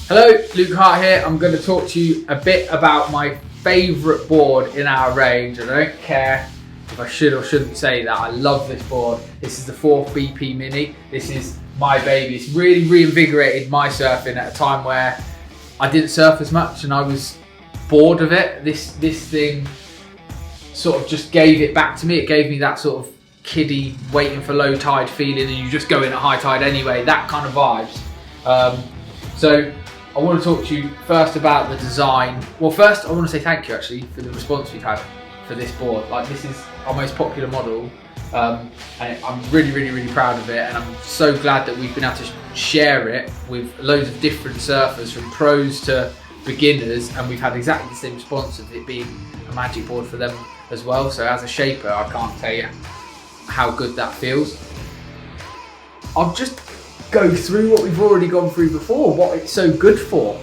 Hello, Luke Hart here. I'm going to talk to you a bit about my favourite board in our range. I don't care if I should or shouldn't say that. I love this board. This is the 4th bpmini. This is my baby. It's really reinvigorated my surfing at a time where I didn't surf as much and I was bored of it. This thing sort of just gave it back to me. It gave me that sort of kiddie waiting for low tide feeling and you just go in at high tide anyway, that kind of vibes. So I want to talk to you first about the design. Well, first I want to say thank you actually for the response we've had for this board. Like, this is our most popular model, and I'm really proud of it, and I'm so glad that we've been able to share it with loads of different surfers, from pros to beginners, and we've had exactly the same response of it being a magic board for them as well. So as a shaper, I can't tell you how good that feels. I'll just go through what we've already gone through before, what it's so good for.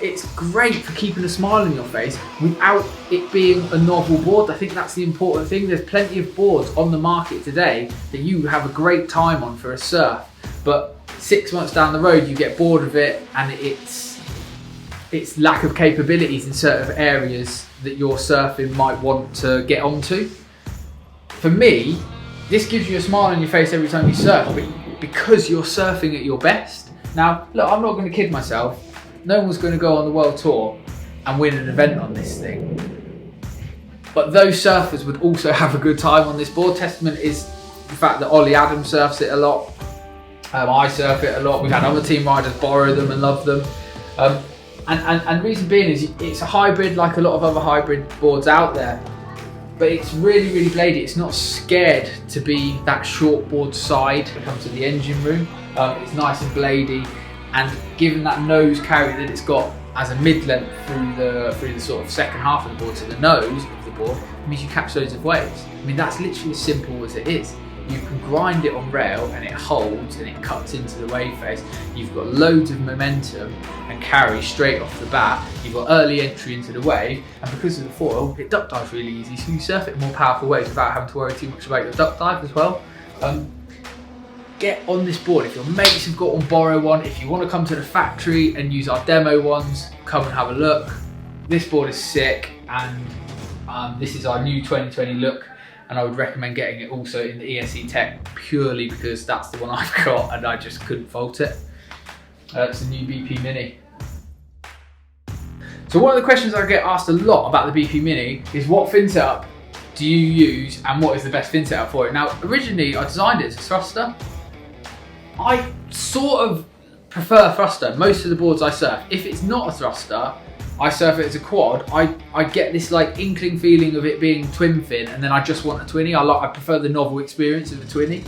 It's great for keeping a smile on your face without it being a novel board. I think that's the important thing. There's plenty of boards on the market today that you have a great time on for a surf, but 6 months down the road you get bored of it and its lack of capabilities in certain areas that your surfing might want to get onto. For me, this gives you a smile on your face every time you surf, because you're surfing at your best. Now, look, I'm not going to kid myself. No one's going to go on the world tour and win an event on this thing. But those surfers would also have a good time on this board. Testament is the fact that Ollie Adams surfs it a lot. I surf it a lot. We've had other team riders borrow them and love them. And reason being is it's a hybrid like a lot of other hybrid boards out there. But it's really bladey. It's not scared to be that shortboard side when it comes to the engine room. It's nice and bladey, and given that nose carry that it's got as a mid-length through the sort of second half of the board to the nose of the board, it means you catch loads of waves. I mean, that's literally as simple as it is. You can grind it on rail and it holds and it cuts into the wave face. You've got loads of momentum and carry straight off the bat. You've got early entry into the wave, and because of the foil, it duck dives really easy, so you surf it in more powerful waves without having to worry too much about your duck dive as well. Get on this board. If your mates have got on borrow one, if you want to come to the factory and use our demo ones, come and have a look. This board is sick, and this is our new 2020 look. And I would recommend getting it also in the ESE Tech, purely because that's the one I've got and I just couldn't fault it. It's a new bpmini. So one of the questions I get asked a lot about the bpmini is, what fin setup do you use and what is the best fin setup for it? Now, originally I designed it as a thruster. I sort of prefer thruster. Most of the boards I surf, if it's not a thruster, I surf it as a quad. I get this like inkling feeling of it being twin fin, and then I just want a twinny. I prefer the novel experience of a twinny.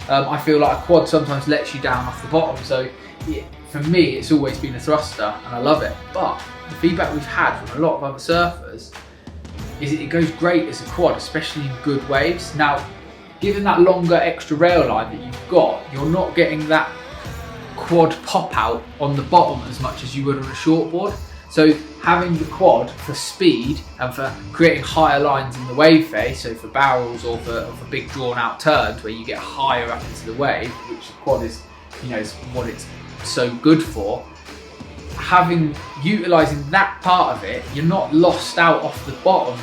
I feel like a quad sometimes lets you down off the bottom, so yeah, for me it's always been a thruster and I love it. But the feedback we've had from a lot of other surfers is it goes great as a quad, especially in good waves. Now, given that longer extra rail line that you've got, you're not getting that quad pop out on the bottom as much as you would on a shortboard. So having the quad for speed and for creating higher lines in the wave face, so for barrels or for big drawn out turns where you get higher up into the wave, which the quad is, is what it's so good for. Utilising that part of it, you're not lost out off the bottom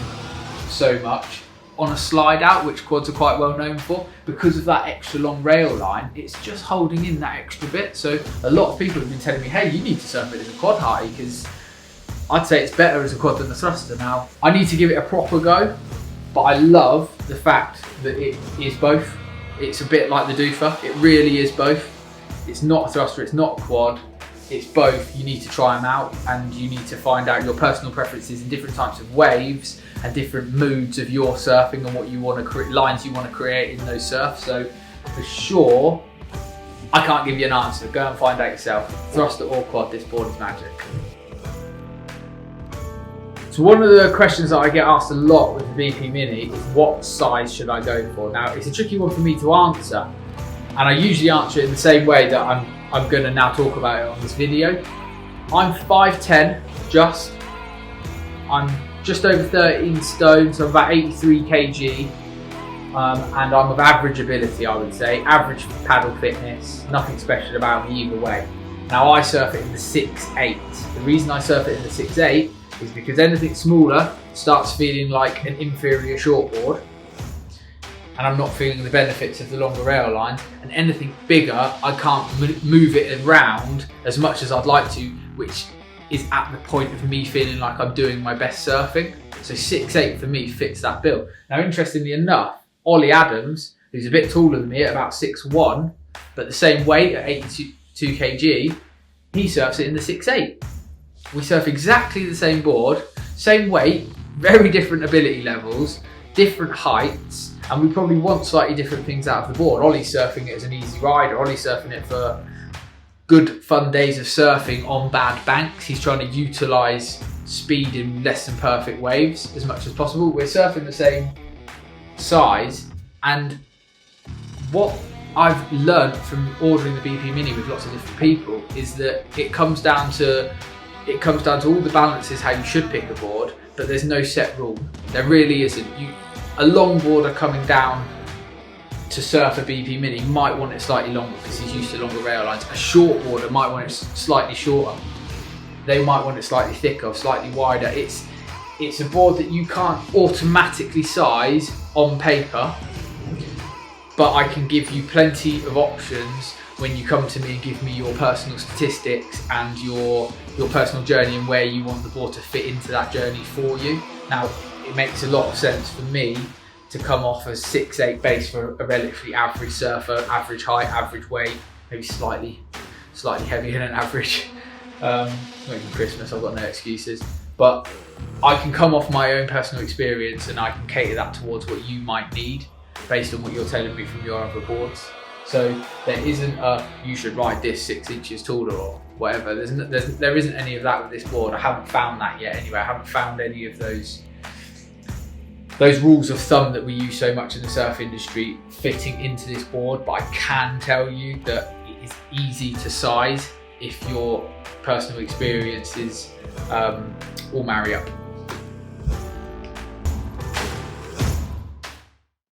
so much on a slide out, which quads are quite well known for. Because of that extra long rail line, it's just holding in that extra bit. So a lot of people have been telling me, hey, you need to surf it as a quad, Harty, because I'd say it's better as a quad than a thruster. Now, I need to give it a proper go, but I love the fact that it is both. It's a bit like the doofer. It really is both. It's not a thruster, it's not a quad. It's both. You need to try them out, and you need to find out your personal preferences in different types of waves and different moods of your surfing and what you want to create, lines you want to create in those surfs. So for sure, I can't give you an answer. Go and find out yourself. Thruster or quad, this board is magic. So one of the questions that I get asked a lot with the bpmini is, what size should I go for? Now, it's a tricky one for me to answer, and I usually answer it in the same way that I'm going to now talk about it on this video. I'm 5'10", I'm just over 13 stone, so I'm about 83 kg, and I'm of average ability, I would say. Average paddle fitness, nothing special about me either way. Now I surf it in the 6'8". The reason I surf it in the 6'8" is because anything smaller starts feeling like an inferior shortboard, and I'm not feeling the benefits of the longer rail lines, and anything bigger I can't move it around as much as I'd like to, which is at the point of me feeling like I'm doing my best surfing. So 6'8" for me fits that bill. Now interestingly enough, Ollie Adams, who's a bit taller than me at about 6'1", but the same weight at 82 kg, he surfs it in the 6'8". We surf exactly the same board, same weight, very different ability levels, different heights, and we probably want slightly different things out of the board. Ollie's surfing it as an easy rider, Ollie's surfing it for good fun days of surfing on bad banks. He's trying to utilise speed in less than perfect waves as much as possible. We're surfing the same size, and what I've learned from ordering the BP Mini with lots of different people is that it comes down to all the balances how you should pick a board, but there's no set rule. There really isn't. A longboarder coming down to surf a BP Mini might want it slightly longer because he's used to longer rail lines. A shortboarder might want it slightly shorter. They might want it slightly thicker or slightly wider. It's a board that you can't automatically size on paper, but I can give you plenty of options when you come to me and give me your personal statistics and your personal journey and where you want the board to fit into that journey for you. Now, it makes a lot of sense for me to come off as 6'8" base for a relatively average surfer, average height, average weight, maybe slightly heavier than average. Maybe Christmas, I've got no excuses. But I can come off my own personal experience and I can cater that towards what you might need based on what you're telling me from your other boards. So there isn't a, you should ride this 6 inches taller or whatever. There isn't any of that with this board. I haven't found that yet anyway. I haven't found any of those rules of thumb that we use so much in the surf industry fitting into this board, but I can tell you that it is easy to size if your personal experiences all marry up.